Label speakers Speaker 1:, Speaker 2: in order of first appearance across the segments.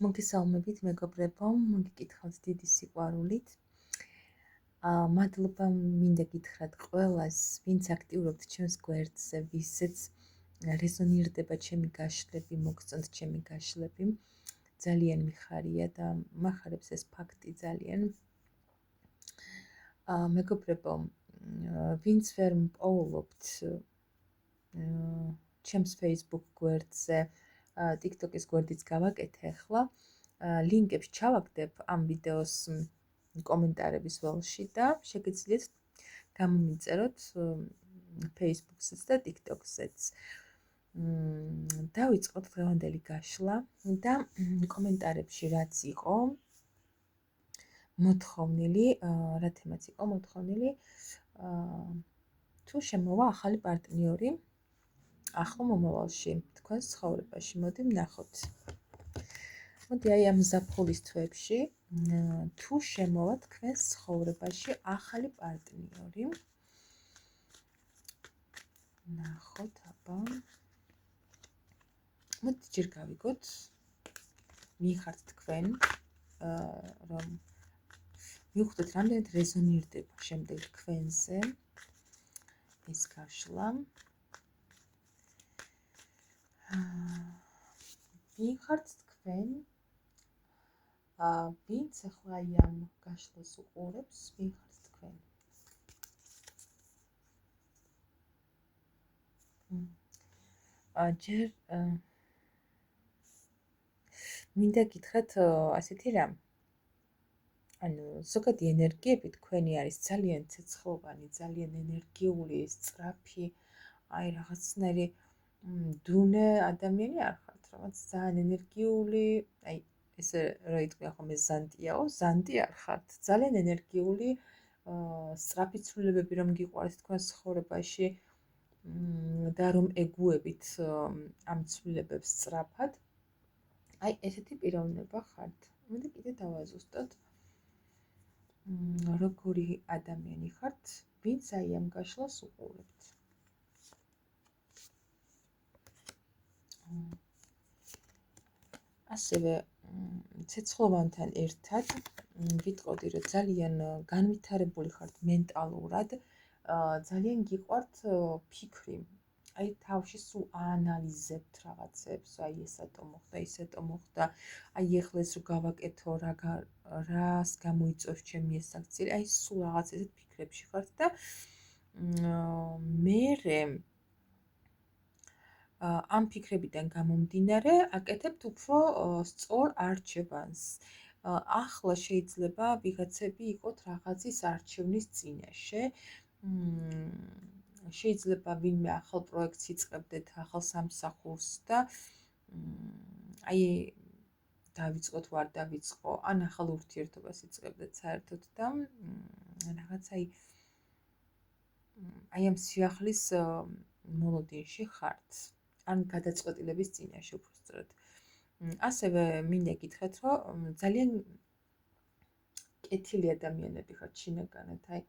Speaker 1: მოგესალმებით მეგობრებო, მოგიკითხავთ დიდი სიყვარულით. მადლობა მინდა გითხრათ ყველას, ვინც აქტიურობთ ჩემს გვერდზე, ვისაც რეზონირდება ჩემი გაშლები, მოგწონთ ჩემი გაშლები. ძალიან მიხარია და მახარებს ეს ფაქტი ძალიან. მეგობრებო, ვინც ვერ მპოულობთ ჩემს Facebook გვერდზე, TikTok-ის გვერდიც გავაკეთე ახლა. ლინკებს ჩავაგდებ ამ ვიდეოს კომენტარების ველში და შეგიძლიათ გამომიწეროთ Facebook-საც და TikTok-საც. დავიწყოთ დღევანდელი გაშლა და კომენტარებში რაც იყო მოთხოვნილი, რა თემაც იყო მოთხოვნილი, თუ შემოვა ახალი პარტნიორი ახლო მომავალში თქვენს ცხოვრებაში. მოდი ვნახოთ. მოდი აი ამ ზაფხულის თვეებში თუ შემოვა თქვენს ცხოვრებაში ახალი პარტნიორი. ნახოთ აბა. მოდი ჯერ გავიგოთ. მიხართ თქვენ რომ მივხვდეთ რამდენად რეზონირდება შემდეგ თქვენზე ეს გაშლა. მიხართ თქვენ ვინც ახლა აი ამ გაშლას უყურებს, მიხართ თქვენ. ჯერ მინდა გითხრათ ასეთი რამ. ანუ ზოგადი ენერგიები თქვენი არის ძალიან ცეცხლოვანი, ძალიან ენერგიული, სწრაფი, აი რაღაცნაირი დუნე ადამიანი არ ხართ, რაღაც ძალიან ენერგიული, აი ესე რა იტყვი ახლა ზანტიაო, ზანტი არ ხართ, ძალიან ენერგიული, სწრაფი ცვლილებები რომ გიყვართ თქვენ ცხოვრებაში და რომ ეგუებით ამ ცვლილებებს სწრაფად, აი ესეთი პიროვნება ხართ. მოდი კიდე დავაზუსტოთ. როგორი ადამიანი ხართ, ვინც აი ამ გაშლას უყურებთ. ასევე ცეცხლოვანთან ერთად ვიტყოდი, რომ ძალიან განვითარებული ხართ მენტალურად, ძალიან გიყვართ ფიქრი. აი თავში სულ აანალიზებთ რაღაცებს, აი ესატო მოხდა, ისეთო მოხდა, აი ეხლა ეს რო გავაკეთო, რას გამოიწვევს ჩემი ეს აქცია, აი სულ რაღაც ესეთ ფიქრებში ხართ და მერე ამ ფიქრებიდან გამომდინარე აკეთებთ უფრო სწორ არჩევანს. ახლა შეიძლება ვიღაცები იყოთ რაღაცის არჩევნის წინაშე. შეიძლება ვინმე ახალ პროექტს იწყებდეთ, ახალ სამსახურს და აი დავიწყოთ, ვარ დავიწყო, ან ახალ ურთიერთობას იწყებდეთ საერთოდ და რაღაც აი ამ სიახლის მოლოდინში ხართ. ან გადაწყვეტილების წინაშე უბრალოდ. ასევე მინდა გითხრათ, რომ ძალიან კეთილი ადამიანები ხართ შინაგანად, აი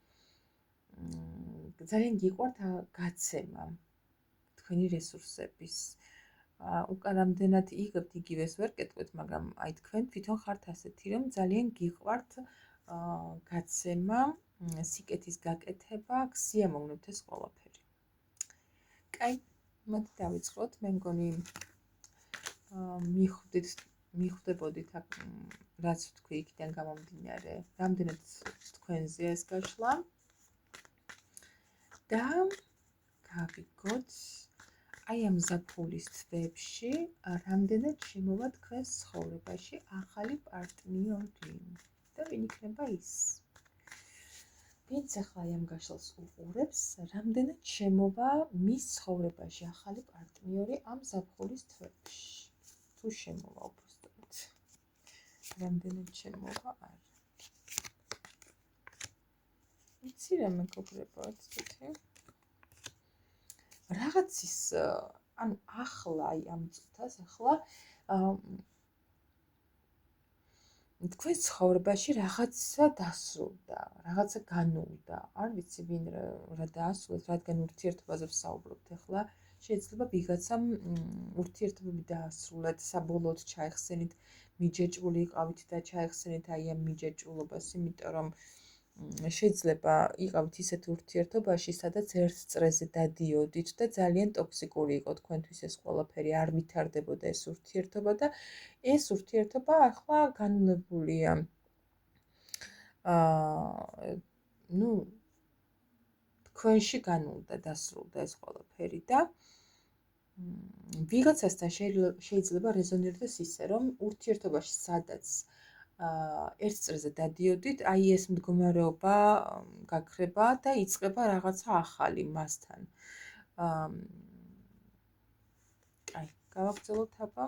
Speaker 1: ძალიან გიყვართ გაცემა თქვენი რესურსების. უკან რამდენად იღებთ იგივეს ვერ კეთებთ, მაგრამ აი თქვენ თვითონ ხართ ასეთი, რომ ძალიან გიყვართ გაცემა, სიკეთის გაკეთება, გსიამოვნებთ ეს ყველაფერი. კაი, მოდი დავიწყოთ. მე მგონი მიხვდებოდით რაც ვთქვი იქიდან გამომდინარე, რამდენად თქვენზე ეს გაშლა და გავიგოთ აი ამ ზაფხულის თვეებში რამდენად შემოვა თქვენს ცხოვრებაში ახალი პარტნიორი და ვინ იქნება ის. ვინც ახლა აი ამ გაშლას უყურებს, რამდენად შემოვა მის ცხოვრებაში ახალი პარტნიორი ამ ზაფხულის თვეებში. თუ შემოვა უბრალოდ. რამდენად შემოვა არ. იცი რა მეგობრებო, ცოტა. რაღაცის ანუ ახლა აი ამ წუთას ახლა თქვენ ცხოვრებაში რაღაცა დასრულდა, რაღაცა განულდა. არ ვიცი ვინ რა დაასრულეთ, რადგან ურთიერთობაზე ვსაუბრობთ ახლა. შეიძლება ვიღაცამ ურთიერთობები დაასრულეთ, საბოლოოდ ჩაიხსენით, მიჯეჭვული იყავით და ჩაიხსენით აი ამ მიჯეჭვულობას, იმიტომ რომ შეიძლება იყავით ისეთ ურთიერთობაში, სადაც ერთ წრეზე დადიოდით და ძალიან ტოქსიკური იყო თქვენთვის ეს ყველაფერი, არ ვითარდებოდა ეს ურთიერთობა და ეს ურთიერთობა ახლა განვლებულია. ნუ თქვენში განულდა, დასრულდა ეს ყველაფერი და ვიღაცასთან შეიძლება რეზონირდეს ისე, რომ ურთიერთობაში სადაც ერთ წრეზე დადიოდით, აი ეს მდგომარეობა გაქრება და იწყება რაღაცა ახალი მასთან. აი, გავაგრძელოთ აბა.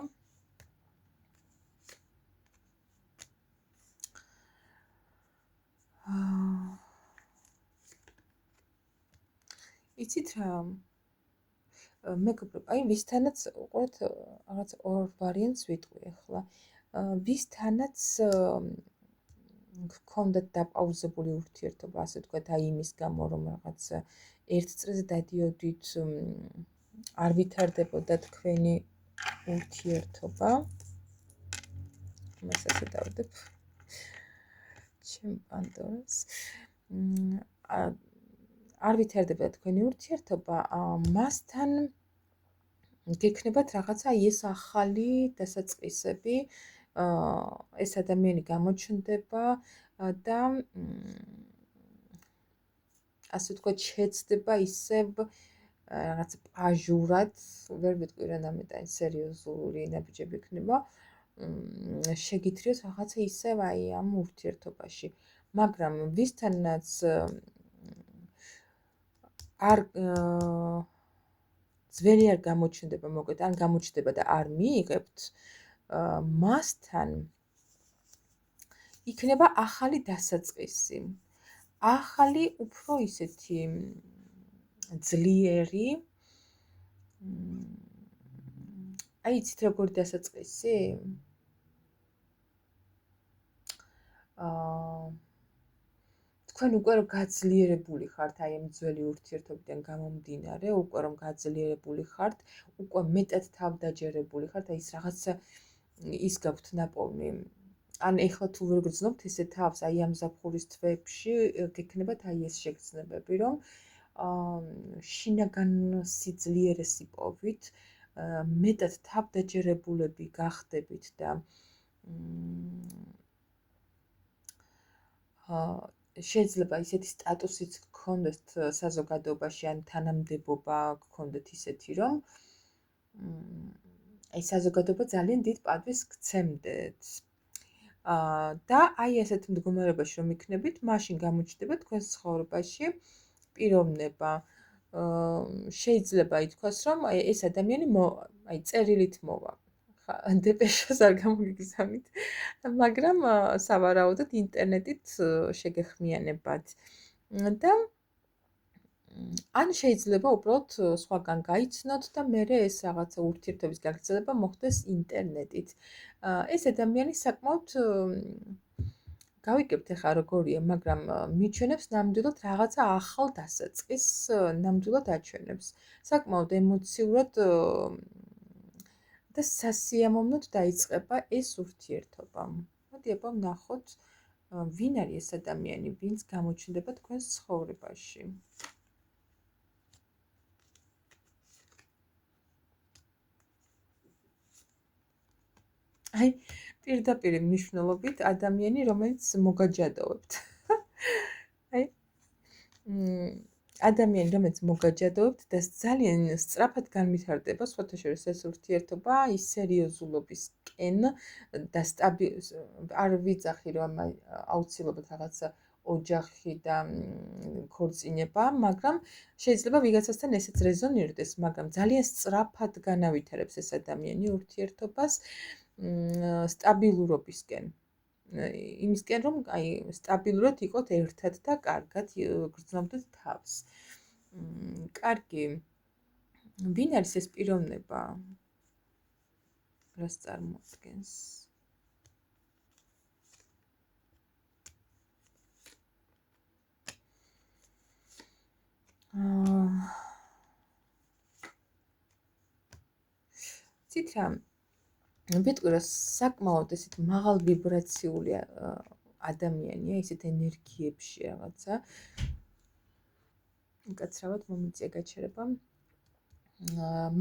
Speaker 1: იცით რა? მეგობრებო, აი ვისთანაც უყურეთ რაღაც ორ ვარიანტს ვიტყვი ახლა. ვისთანაც გქონდათ დაპაუზებული ურთიერთობა, ასე ვთქვათ, აი იმის გამო, რომ რაღაც ერთ წრეზე დადიოდით, არ ვითარდებოდა თქვენი ურთიერთობა. მას ასე დავდებ. ჩემ პანდორას. არ ვითარდება თქვენი ურთიერთობა, მასთან გექნებათ რაღაცა ეს ახალი დასაწყისები, ეს ადამიანი გამოჩნდება და ასე ვთქვათ, შეცდება ისევ რაღაც პაჟურად, ვერ ვიტყვი რანაირად სერიოზული ნაბიჯები იქნება, შეგითრიოს რაღაცა ისევ აი ამ ურთიერთობაში, მაგრამ ვისთანაც არ ძველი არ გამოჩნდება, მოკლედ ან გამოჩნდება და არ მიიღებთ, მასთან იქნება ახალი დასაწყისი. ახალი, უფრო ისეთი ძლიერი, აი იცით როგორი დასაწყისი? თქვენ უკვე რომ გაძლიერებული ხართ აი ამ ძველი ურთიერთობიდან გამომდინარე, უკვე რომ გაძლიერებული ხართ, უკვე მეტად თავდაჯერებული ხართ, აი ეს რაღაცა ის გაქვთ ნაპოვნი. ან ეხლა თუ ვერ გრძნობთ ესე თავს, აი ამ ზაფხულის თვეებში გექნებათ აი ეს შეგრძნებები, რომ შინაგან სიძლიერესი პოვით, მეტად თავდაჯერებულები გახდებით და შეიძლება ისეთი სტატუსიც გქონდეთ საზოგადოებაში, ან თანამდებობა გქონდეთ ისეთი, რომ აი საზოგადოება ძალიან დიდ პატივს გცემდეთ. და აი ესეთ მდგომარეობაში რომ იქნებით, მაშინ გამოჩნდება თქვენს ცხოვრებაში პიროვნება. შეიძლება ითქვას, რომ აი ეს ადამიანი აი წერილით მოვა. დეპეშას არ გამოგიგზავნით, მაგრამ სავარაუდოდ ინტერნეტით შეგეხმიანებათ. და ან შეიძლება უბრალოდ სხვაგან გაიცნოთ და მერე ეს რაღაცა ურთიერთობის გაგრძელება მოხდეს ინტერნეტით. ეს ადამიანი საკმაოდ გავიგებთ ახლა როგორია, მაგრამ მიჩვენებს ნამდვილად რაღაცა ახალ დასაწყისს, ნამდვილად აჩვენებს. საკმაოდ ემოციურად და სასიამოვნოდ დაიწყება ეს ურთიერთობა. მოდი აბა ვნახოთ, ვინ არის ეს ადამიანი, ვინც გამოჩნდება თქვენს ცხოვრებაში. აი, პირდაპირ მნიშვნელობით ადამიანი, რომელიც მოგაჯადოვებთ. აი, ადამიანი, რომელიც მოგაჯადოვებთ და ძალიან სწრაფად განვითარდება, სხვათა შორის ეს ურთიერთობა ის სერიოზულობისკენ და არ ვიცახი რომ აუცილებლად რაღაცა ოჯახი და ქორწინება, მაგრამ შეიძლება ვიღაცასთან ესეც რეზონირდეს, მაგრამ ძალიან სწრაფად განავითარებს ეს ადამიანი ურთიერთობას სტაბილურობისკენ. იმისკენ რომ აი სტაბილურად იყოთ ერთად და კარგად გრძნობდეთ თავს. კარგი. ვინ არის ეს პიროვნება? რას წარმოადგენს? იცით რა, ვიტყვი რომ საკმაოდ ესეთ მაღალ ვიბრაციული ადამიანია, ისეთ ენერგიებში რაღაცა. უკაცრავად მომიწია გაჩერება.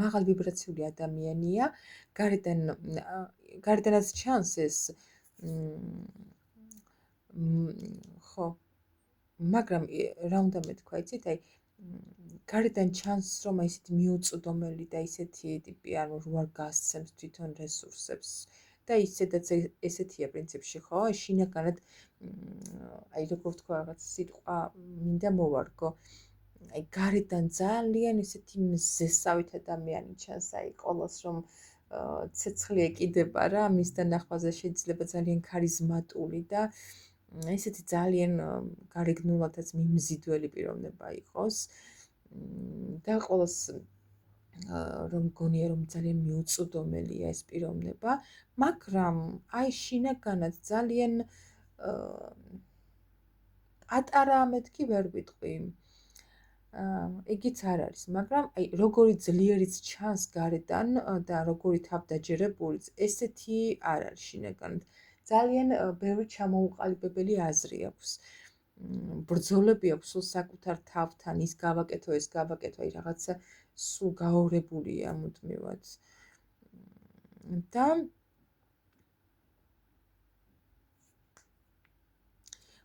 Speaker 1: მაღალ ვიბრაციული ადამიანია, გარედანაც ჩანს ეს ხო, მაგრამ რა უნდა მეთქვა, იცით, აი გარედან ჩანს რომ აი ესეთი მიუწვდომელი და ისეთი ტიპი ანუ რო არ გასცემს თვითონ რესურსებს და ისედაც ესეთია პრინციპში, ხო? შინაგანად აი როგორ ვთქვა რაღაც სიტყვა მინდა მოვარგო. აი გარედან ძალიან ესეთი მზესავით ადამიანი ჩანს, აი ყოველს რომ ცეცხლი ეკიდება რა, მის დანახვაზე შეიძლება ძალიან ქარიზმატული და ესეთი ძალიან გარეგნულადაც მიმზიდველი პიროვნება იყოს და ყოველს რომ გონია რომ ძალიან მიუწვდომელია ეს პიროვნება, მაგრამ აი შინაგანად ძალიან პატარა მეთქი ვერ ვიტყვი. იგიც არ არის, მაგრამ აი როგორი ძლიერიც ჩანს გარედან და როგორი თავდაჯერებულიც, ესეთი არ არის შინაგანად. ძალიან ბევრი ჩამოუყალიბებელი აზრი აქვს. ბრძოლები აქვს სულ საკუთარ თავთან, ის გავაკეთო, ეს გავაკეთო, აი რაღაცა სულ გაორებულია მუდმივად. და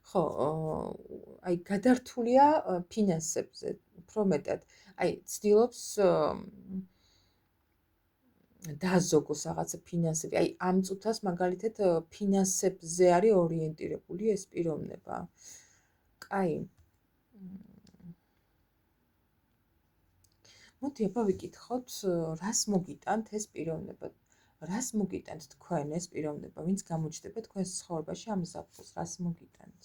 Speaker 1: ხო, აი გადართულია ფინანსებზე, უფრო მეტად. აი ცდილობს დააზოგოს რაღაცა ფინანსები. აი ამ წუთას მაგალითად ფინანსებზე არის ორიენტირებული ეს პიროვნება. კაი. მოდი აბა ვიკითხოთ, რას მოგიტანთ ეს პიროვნება? რას მოგიტანთ თქვენ ეს პიროვნება? ვინც გამოჩნდება თქვენს ცხოვრებაში ამ ზაფხულს, რას მოგიტანთ?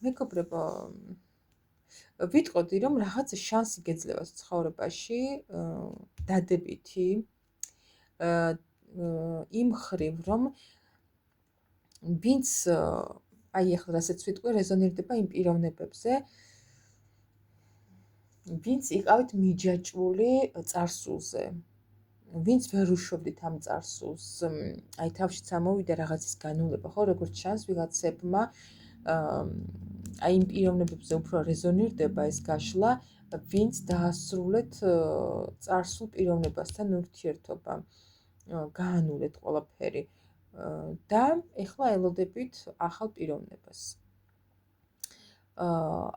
Speaker 1: მეგობრებო, ვიტყოდი რომ რაღაც შანსი გეძლევა ცხოვრებაში, დადებითი, იმ ხრივ რომ ვინც აი ახლა რასაც ვიტყვი რეზონირდება იმ პიროვნებებზე, ვინც იყავით მიჯაჭვული წარსულზე, ვინც ვერ უშვებდით ამ წარსულს, აი თავშიც ამოვიდა რაღაცის განულება, ხო, როგორც ჩანს ვიღაცებმა აი იმ პიროვნებებზე უფრო რეზონირდება ეს გაშლა, ვინც დაასრულეთ წარსულ პიროვნებასთან ურთიერთობა, გაანულეთ ყველაფერი და ეხლა ელოდებით ახალ პიროვნებას.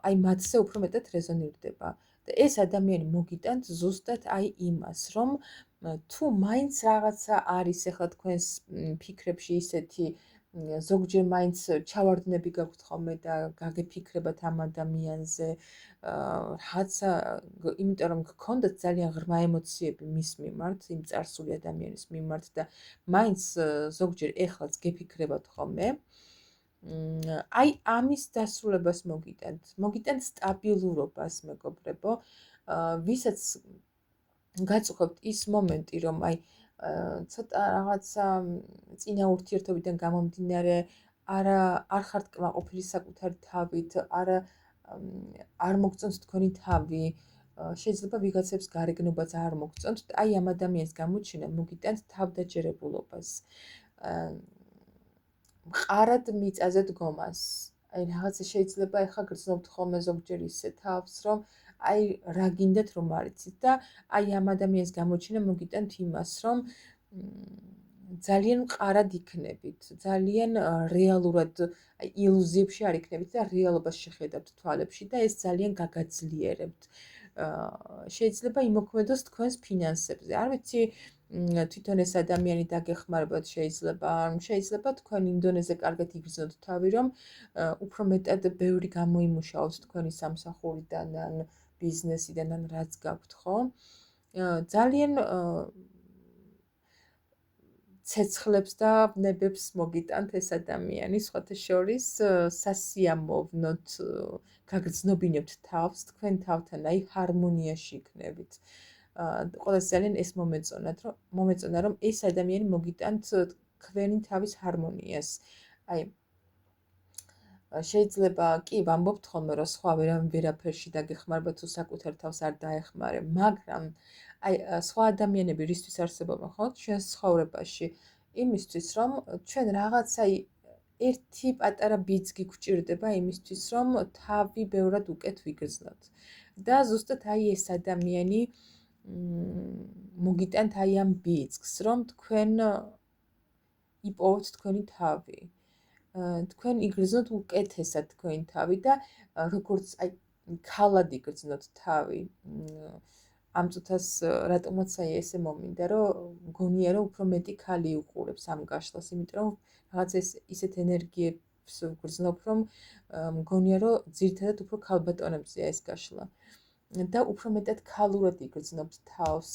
Speaker 1: აი მათზე უფრო მეტად რეზონირდება და ეს ადამიანი მოგიტანთ ზუსტად აი იმას, რომ თუ მაინც რაღაცა არის ახლა თქვენს ფიქრებში ისეთი ზოგჯერ მაინც ჩავარდნები გაქვთ ხოლმე და გაგეფიქრებათ ამ ადამიანზე, რაღაცა, იმიტომ რომ გქონდათ ძალიან ღრმა ემოციები მის მიმართ, იმ წარსული ადამიანის მიმართ და მაინც ზოგჯერ ეხლაც გეფიქრებათ ხოლმე. აი ამის დასრულებას მოგიტანთ სტაბილურობას, მეგობრებო, ვისაც გაწუხებთ ის მომენტი, რომ აი ცოტა რაღაცა წინა ურთიერთობიდან გამომდინარე არ ხართ კმაყოფილი საკუთარი თავით, არ მოგწონთ თქვენი თავი, შეიძლება ვიღაცებს გარეგნობაც არ მოგწონთ, აი ამ ადამიანის გამოჩენა მოგიტანთ თავდაჯერებულობას. მყარად მიწაზე დგომას. აი რაღაცა შეიძლება ეხლა გრძნობთ ხოლმე ზოგჯერ ისე თავს, რომ აი რა გინდათ რომ არიცით და აი ამ ადამიანის გამოჩენა მოგიტანთ იმას, რომ ძალიან მყარად იქნებით, ძალიან რეალურად აი ილუზიებში არ იქნებით და რეალობას შეხედავთ თვალებში და ეს ძალიან გაგაძლიერებთ. შეიძლება იმოქმედოს თქვენს ფინანსებზე. არ ვიცი თვითონ ეს ადამიანი დაგეხმარებათ შეიძლება თქვენ იმ დონეზე კარგად იგრძნოთ თავი, რომ უფრო მეტად ბევრი გამოიმუშაოთ თქვენი სამსახურიდან ან ბიზნესიდან ან რაც გაქვთ, ხო? ძალიან ცეცხლებს და ნებებს მოგიტანთ ეს ადამიანი, სხვათა შორის სასიამოვნოთ გაგრძნობინებთ თავს, თქვენ თავთან აი ჰარმონიაში იქნებით. ყველას ძალიან ეს მომეწონა, რომ ეს ადამიანი მოგიტანთ თქვენი თავის ჰარმონიას. აი შეიძლება კი ვამბობთ ხოლმე, რომ სხვა ვერაფერში დაგეხმარება თუ საკუთარ თავს არ დაეხმარე, მაგრამ აი სხვა ადამიანები რისთვის არსებობენ ხო ჩვენს ცხოვრებაში? იმისთვის, რომ ჩვენ რაღაცა ერთი პატარა ბიძგი გვჭირდება იმისთვის, რომ თავი ბევრად უკეთ ვიგრძნოთ. და ზუსტად აი ეს ადამიანი მოგიტანთ აი ამ ბიძგს, რომ თქვენ იპოვოთ თქვენი თავი. თქვენ იგრძნოთ უკეთესად თქვენი თავი და როგორც აი ქალად იგრძნოთ თავი. ამ წუთას რატომაც აი ესე მომინდა, რომ მგონია, რომ უფრო მეტი ქალი უყურებს ამ გაშლას, იმიტომ რომ რაღაც ისეთ ენერგიებს ვგრძნობ, რომ მგონია, რომ ძირითადად უფრო ქალბატონებზეა ეს გაშლა. და უფრო მეტად ქალურად იგრძნობთ თავს,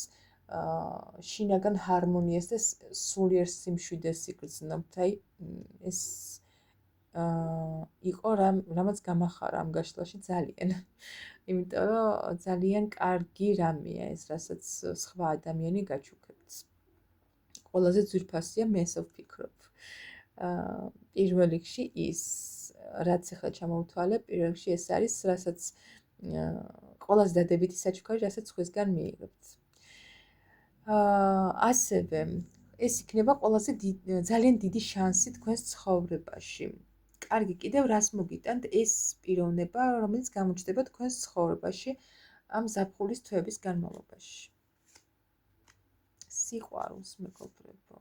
Speaker 1: შინაგან ჰარმონიას და სულიერ სიმშვიდეს იგრძნობთ. აი ეს იყო რამაც გამახარა ამ გაშლაში ძალიან. იმიტომ რომ ძალიან კარგი რამეა ეს, რასაც სხვა ადამიანი გაჩუქებთ. ყველაზე ძვირფასია მე ესე ვფიქრობ. პირველ რიგში ის, რაც ახლა ჩამოვთვალე, პირველ რიგში ეს არის, რასაც ყველაზე დადებითი საჩუქარი, რასაც სხვისგან მიიღებთ. ასევე ეს იქნება ყველაზე ძალიან დიდი შანსი თქვენს ცხოვრებაში. კარგი, კიდევ რას მოგიტანთ ეს პიროვნება, რომელიც გამოჩნდება თქვენს ცხოვრებაში ამ ზაფხულის თვეების განმავლობაში. სიყვარულს, მეგობრებო.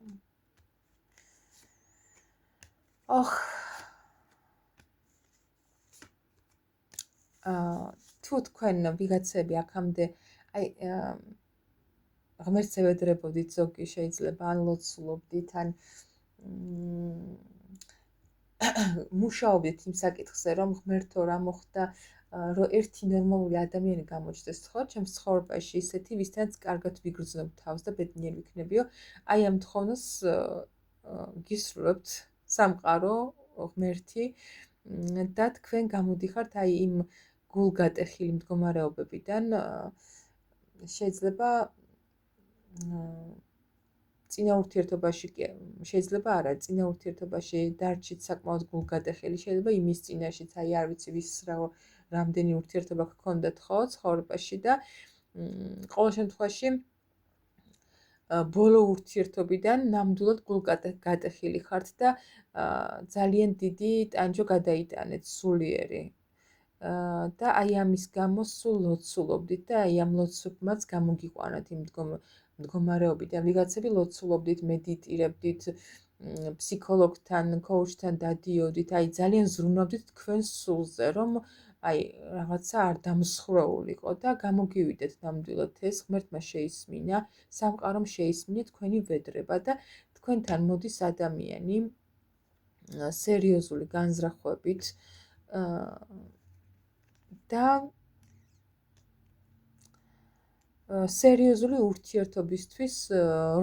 Speaker 1: თუ თქვენ ვიღაცები აქამდე აი ღმერთს ევედრებოდით, ზოგი შეიძლება ან ლოცულობდით, ან მუშაობდით იმ საკითხზე, რომ ღმერთო რა მოხდა, რომ ერთი ნორმალური ადამიანი გამოჩნდეს ხო ჩემს ცხოვრებაში, ისეთი ვისთანაც კარგად ვიგრძნობ თავს და ბედნიერი ვიქნებიო. აი ამ თხოვნას გისურვებთ სამყარო, ღმერთი და თქვენ გამოდიხართ აი იმ გულგატეხილი მდგომარეობებიდან, შეიძლება წინა ურთიერთობაში შეიძლება არა, წინა ურთიერთობაში დარჩით საკმაოდ გულგატეხილი, შეიძლება იმის წინაშიც, აი არ ვიცი ვის რამდენი ურთიერთობა გქონდათ ხო ცხოვრებაში და ყოველ შემთხვევაში ბოლო ურთიერთობიდან ნამდვილად გულგატეხილი ხართ და ძალიან დიდი ტანჯო გადაიტანეთ, სულიერი. და აი ამის გამო სულ ლოცულობდით და აი ამ ლოცვებმაც გამოგიყვანათ იმ მდგომარეობიდან. ვიღაცები ლოცულობდით, მედიტირებდით, ფსიქოლოგთან, ქოუჩთან დადიოდით, აი ძალიან ზრუნავდით თქვენ სულზე, რომ აი რაღაცა არ დამსხვრეულიყო და გამოგივიდეთ ნამდვილად ეს, ღმერთმა შეისმინა, სამყარომ შეისმინა თქვენი ვედრება და თქვენთან მოდის ადამიანი სერიოზული განზრახვებით და სერიოზული ურთიერთობისთვის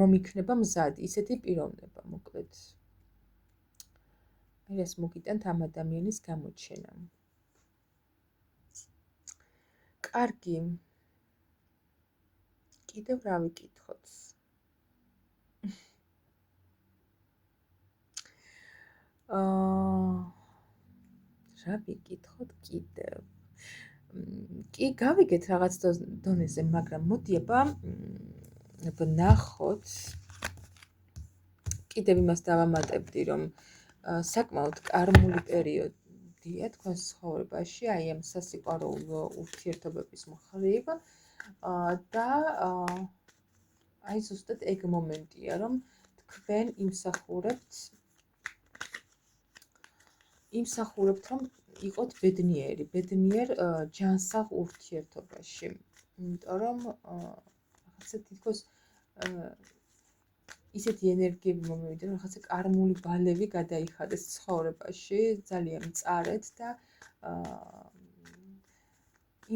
Speaker 1: რომ იქნება მზადი, ისეთი პიროვნება, მოკლედ. ეს მოგიტანთ ამ ადამიანის გამოჩენა. კარგი. კიდევ რა ვიკითხოთ? რა ვიკითხოთ კიდევ? კი გავიგეთ რაღაც დონეზე, მაგრამ მოდი აბა ვნახოთ. კიდევ იმას დავამატებდი, რომ საკმაოდ კარმული პერიოდია თქვენს ცხოვრებაში, აი ამ სასიყვარულო ურთიერთობების მხრივ და აი ზუსტად ეგ მომენტია, რომ თქვენ იმსახურებთ, რომ იყოთ ბედნიერ ჯანსაღ ურთიერთობაში. იმიტომ რომ რაღაცა თითქოს ისეთი ენერგიები მომივიდა, რომ რაღაცა კარმული ბალევი გადაიხადეს ცხოვრებაში, ძალიან მწარეთ და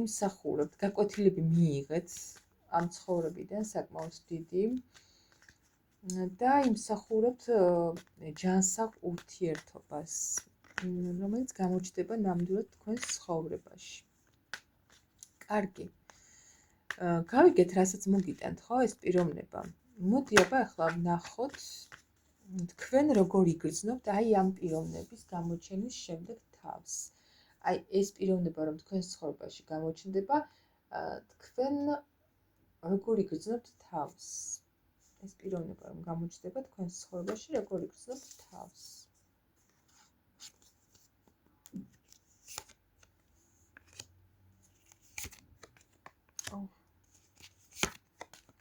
Speaker 1: იმსახურებთ, გაკვეთილები მიიღეთ ამ ცხოვრებიდან საკმაოდ დიდი და იმსახურებთ ჯანსაღ ურთიერთობას, რომელიც გამოჩნდება ნამდვილად თქვენს ცხოვრებაში. კარგი. გავიგეთ, რასაც მოგიტანთ, ხო, ეს პიროვნება. მოდი აბა ახლა ვნახოთ თქვენ როგორ იგრძნობთ აი ამ პიროვნების გამოჩენის შემდეგ თავს. აი ეს პიროვნება რომ თქვენს ცხოვრებაში გამოჩნდება, თქვენ როგორ იგრძნობთ თავს? ეს პიროვნება რომ გამოჩნდება თქვენს ცხოვრებაში, როგორ იგრძნობთ თავს?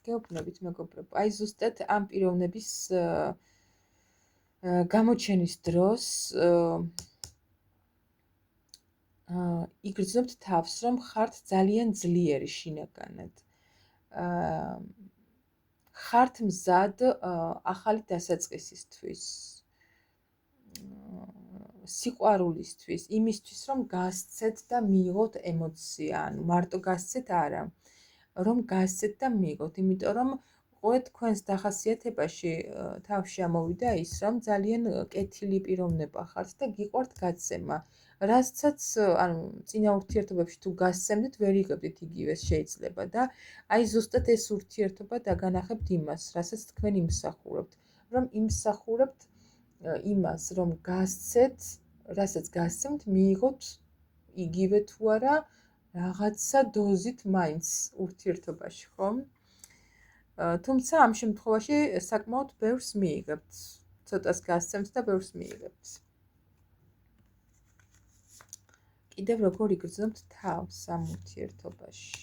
Speaker 1: გეუბნებით მეგობრებო, აი ზუსტად ამ პიროვნების გამოჩენის დროს იგრძნობთ თავს, რომ ხართ ძალიან ძლიერი შინაგანად. ხართ მზად ახალი დასაწყისისთვის, სიყვარულისთვის, იმისთვის, რომ გასცეთ და მიიღოთ ემოცია, ანუ მარტო გასცეთ არა, რომ გასცეთ და მიიღოთ, იმიტომ რომ ყურეთ თქვენს დახასიათებაში თავში ამოვიდა ის, რომ ძალიან კეთილი პიროვნება ხართ და გიყვართ გაცემა. რასაც, ანუ წინა ურთიერთობებში თუ გასცემდით, ვერ იღებდით იგივეს შეიძლება და აი ზუსტად ეს ურთიერთობა დაგანახებთ იმას, რასაც თქვენ იმსახურებთ, რომ იმსახურებთ იმას, რომ გასცეთ, რასაც გასცემთ, მიიღოთ იგივე თუ არა რაღაცა დოზით მაინც ურთიერთობაში, ხომ? თუმცა ამ შემთხვევაში საკმაოდ ბევრს მიიღებთ. ცოტას გასცემთ და ბევრს მიიღებთ. კიდევ როგორ იგრძნობთ თავს ამ ურთიერთობაში?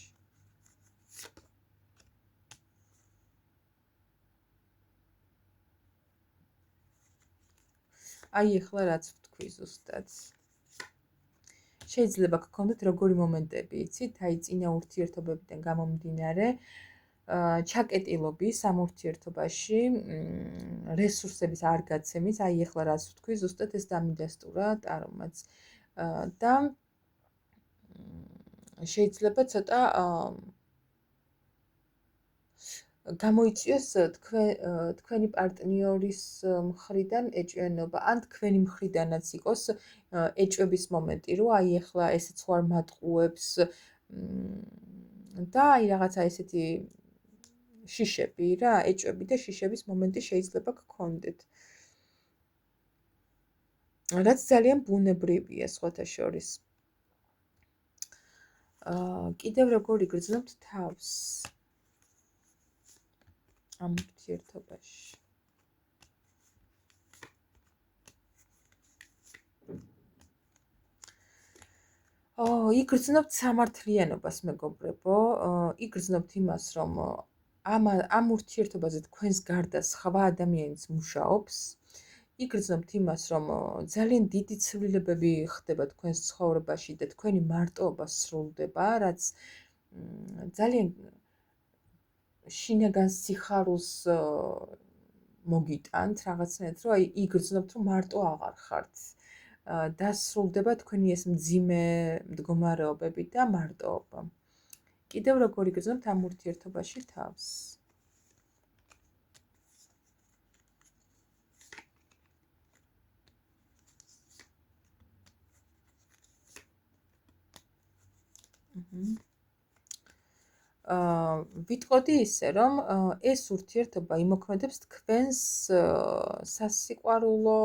Speaker 1: აი ახლა რაც ვთქვი ზუსტად. შეიძლება გქონდეთ როგორი მომენტები, იცით, აი წინა ურთიერთობებიდან გამომდინარე, ჩაკეტილობის ამ ურთიერთობაში, რესურსების არ გაცემის, აი ახლა რაც ვთქვი, ზუსტად ეს დამიდასტურა ტარომაც. და შეიძლება ცოტა გამოიწვიოს თქვენი პარტნიორის მხრიდან ეჭვიანობა, ან თქვენი მხრიდანაც იყოს ეჭვების მომენტი, რომ აი ახლა ესეც ხარ მატყუებს და აი რაღაცა ესეთი შიშები რა, ეჭვები და შიშების მომენტი შეიძლება გქონდეთ. რაც ძალიან ბუნებრივია სხვათა შორის. კიდევ როგორ იგრძნობთ თავს ამ ურთიერთობაში? იგრძნობთ სამართლიანობას, მეგობრებო, იგრძნობთ იმას, რომ ამ ურთიერთობაზე თქვენს გარდა სხვა ადამიანიც მუშაობს, იგრძნობთ იმას, რომ ძალიან დიდი ცვლილებები ხდება თქვენს ცხოვრებაში და თქვენი მარტოობა სრულდება, რაც ძალიან შინაგან სიხარულს მოგიტანთ რაღაცნაირად, რომ აი იგრძნობთ, რომ მარტო აღარ ხართ. დასრულდება თქვენი ეს მძიმე მდგომარეობები და მარტოობა. კიდევ როგორ იგრძნობთ ამ ურთიერთობაში თავს? ვიტყოდი ისე, რომ ეს ურთიერთობა იმოქმედებს თქვენს სასიყვარულო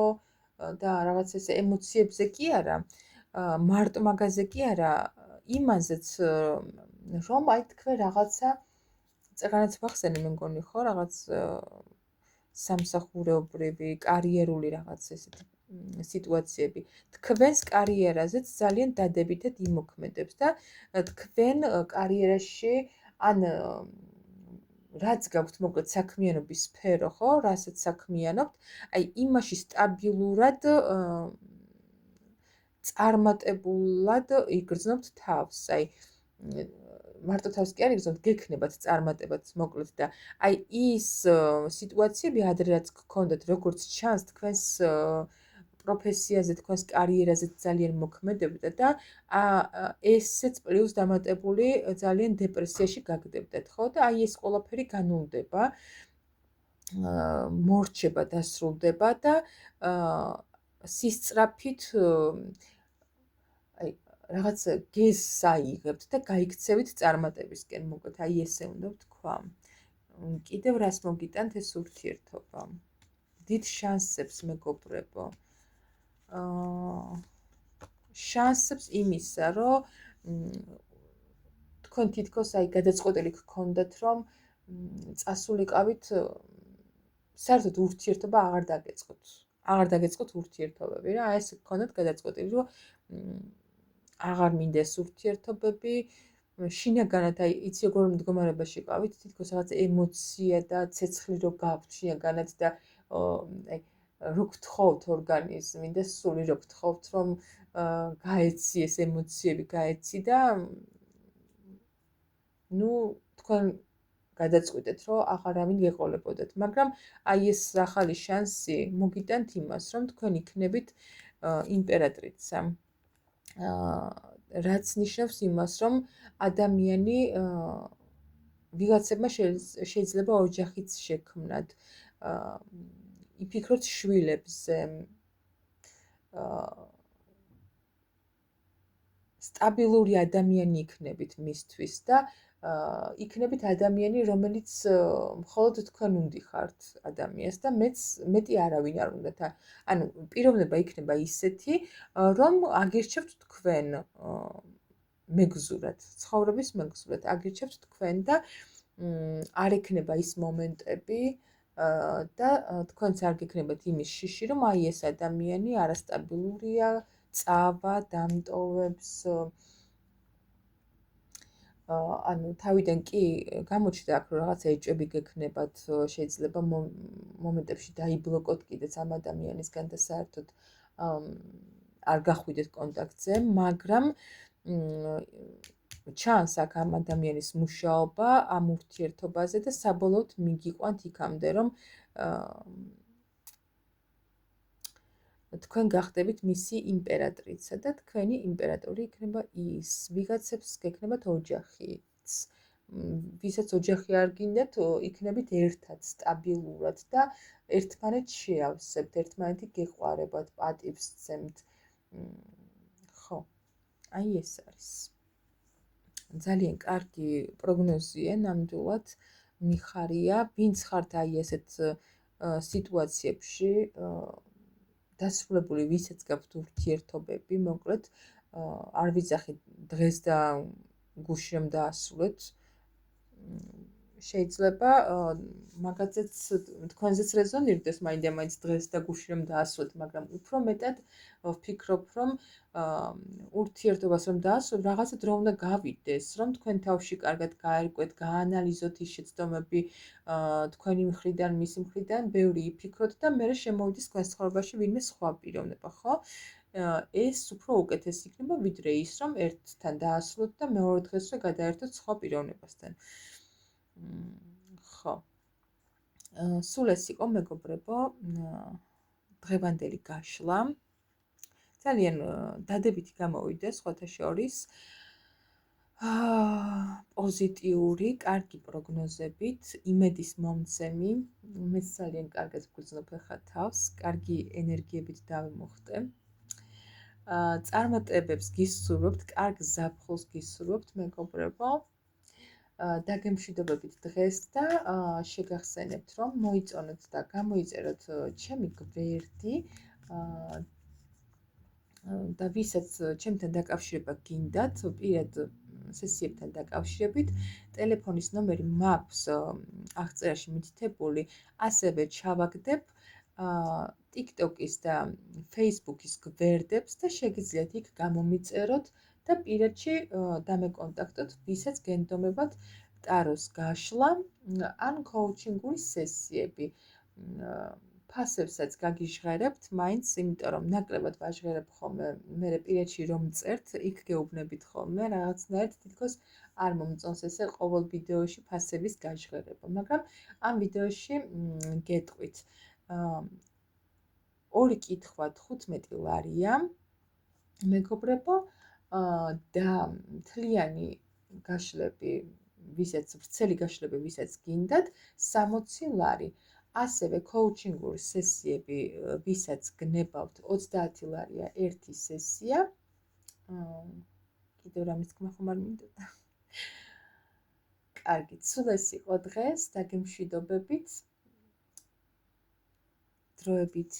Speaker 1: და რაღაც ეს ემოციებზე კი არა, მარტო მაგაზე კი არა, იმაზეც, რომ აი თქვენ რაღაცა წეგანაც ვახსენე, მე მგონი ხო, რაღაც სამსახურეობრივი, კარიერული რაღაც ესეთი სიტუაციები. თქვენს კარიერაზეც ძალიან დადებითად იმოქმედებს და თქვენ კარიერაში ან რაც გაქვთ მოკლედ საქმიანობის სფერო, ხო, რასაც საქმიანობთ, აი იმაში სტაბილურად წარმატებულად იგრძნობთ თავს. აი მარტო თავს კი არ იგრძნობთ, გექნებათ წარმატებაც მოკლედ და აი ის სიტუაციები ადრე რაც გქონდათ, როგორც ჩანს თქვენს პროფესიაზე, თქვენს კარიერაზე ძალიან მოქმედებდა და ესეც პლუს დამატებული ძალიან დეპრესიაში გაგდებდეთ, ხო? და აი ეს ყველაფერი განულდება, მორჩება, დასრულდება და სისწრაფით აი რაღაც გეზს აიღებთ და გაიქცევით წარმატებისკენ, მოკლედ აი ესე უნდა ვთქვა. კიდევ რას მოგიტანთ ეს ურთიერთობა? დიდ შანსებს, მეგობრებო. შანსებს იმისა, რომ თქვენ თითქოს აი გადაწყვეტილი გქონდათ, რომ წასულიყავით საერთოდ ურთიერთობა აღარ დაგეწყოთ. აღარ დაგეწყოთ ურთიერთობები რა, აი ეს გქონდათ გადაწყვეტილი, რომ აღარ მინდეს ურთიერთობები, შინაგანად აი იცი როგორ მდგომარეობაში ყავით, თითქოს რაღაც ემოცია და ცეცხლი რო გაქვთ შინაგანად და აი რო გთხოვთ ორგანიზმი და სული რო გთხოვთ, რომ გაეცი ეს ემოციები, გაეცი და ნუ თქვენ გადაწყვიტეთ, რომ აღარავინ გეყოლებოდეთ, მაგრამ აი ეს ახალი შანსი მოგიტანთ იმას, რომ თქვენ იქნებით იმპერატრიცა. რაც ნიშნავს იმას, რომ ადამიანი ვიღაცებმა შეიძლება ოჯახიც შექმნათ, იფიქროთ შვილებზე, სტაბილური ადამიანი იქნებით მისთვის და იქნებით ადამიანი, რომელიც მხოლოდ თქვენ უნდიხართ ადამიანს და მეტი არავინ არ უნდათ. ანუ პიროვნება იქნება ისეთი, რომ აგირჩევთ თქვენ მეგზურად, ცხოვრების მეგზურად აგირჩევთ თქვენ და არ ექნება ის მომენტები და თქვენც არ გექნებათ იმის შიში, რომ აი ეს ადამიანი არასტაბილურია, წავა, დამტოვებს, ანუ თავიდან კი გამოჩნდა აქ რომ რაღაც ეჭვები გექნებათ, შეიძლება მომენტებში დაიბლოკოთ კიდეც ამ ადამიანისგან და საერთოდ არ გახვიდეთ კონტაქტზე, მაგრამ ჩანს აქ ამ ადამიანის მუშაობა ამ ურთიერთობაზე და საბოლოოდ მიგიყვანთ იქამდე, რომ თქვენ გახდებით მისი იმპერატრიცა და თქვენი იმპერატორი იქნება ის. ვიღაცებს გექნებათ ოჯახიც, ვისაც ოჯახი არ გინდათ, იქნებით ერთად, სტაბილურად და ერთმანეთს შეავსებთ, ერთმანეთი გეყვარებათ, პატივს სცემთ. ხო, აი ეს არის. ძალიან კარგი პროგნოზია ნამდვილად მიხარია, ვინც ხართ აი ესეთ სიტუაციებში დასრულებული, ვისაც გაქვთ ურთიერთობები, მოკლედ არ ვიძახით დღეს და გუშინ რომ დაასრულეთ. შეიძლება მაგაცაც თქვენზეც რეზონირდეს მაინდა-მაინც დღეს და გუშინ რომ დაასრულეთ, მაგრამ უფრო მეტად ვფიქრობ, რომ ურთიერთობას რომ დაასრულოთ, რაღაცა დრო უნდა გავიდეს, რომ თქვენ თავში კარგად გაერკვეთ, გაანალიზოთ ის შეცდომები თქვენი მხრიდან, მისი მხრიდან, ბევრი იფიქროთ და მერე შემოვიდეს თქვენს ცხოვრებაში ვინმე სხვა პიროვნება, ხო? ეს უფრო უკეთესი იქნება, ვიდრე ის, რომ ერთთან დაასრულოთ და მეორე დღესვე გადაერთოთ სხვა პიროვნებასთან. ხო. სულ ეს იყო მეგობრებო, დღევანდელი გაშლა. ძალიან დადებითი გამოვიდა სხვათა შორის. პოზიტიური, კარგი პროგნოზებით, იმედის მომცემი, მეც ძალიან კარგად ვგრძნობ ახლა თავს, კარგი ენერგიებით დავიმოხტე. წარმატებებს გისურვებთ, კარგ ზაფხულს გისურვებთ, მეგობრებო. დაგემშვიდობებით დღეს და შეგახსენებთ, რომ მოიწონოთ და გამოიწეროთ ჩემი გვერდი და ვისაც ჩემთან დაკავშირება გინდათ, პირად სესიებთან დაკავშირებით, ტელეფონის ნომერი მაქვს აღწერაში მითითებული, ასევე ჩავაგდებ TikTok-ის და Facebook-ის გვერდებს და შეგიძლიათ იქ გამომიწეროთ და პირადში დამეკონტაქტოთ, ვისაც გენდომებათ ტაროს გაშლა ან კოუჩინგური სესიები. ფასებსაც გაგიჟღერებთ, მაინც, იმიტომ რომ ნაკლებად ვაჟღერებ ხოლმე, მერე პირადში რომ წერთ, იქ გეუბნებით ხოლმე, რაღაცნაირად თითქოს არ მომწონს ესე ყოველ ვიდეოში ფასების გაჟღერება, მაგრამ ამ ვიდეოში გეტყვით. ორი კითხვა 15 ლარია, მეგობრებო, და მთლიანი გაშლები, ვრცელი გაშლები, ვისაც გინდათ, 60 ლარი. ასევე კოუჩინგური სესიები, ვისაც გნებავთ, 30 ლარია ერთი სესია. კიდევ რამის თქმა ხომ არ მინდოდა. კარგი, სულ ეს იყო დღეს, დაგემშვიდობებით. დროებით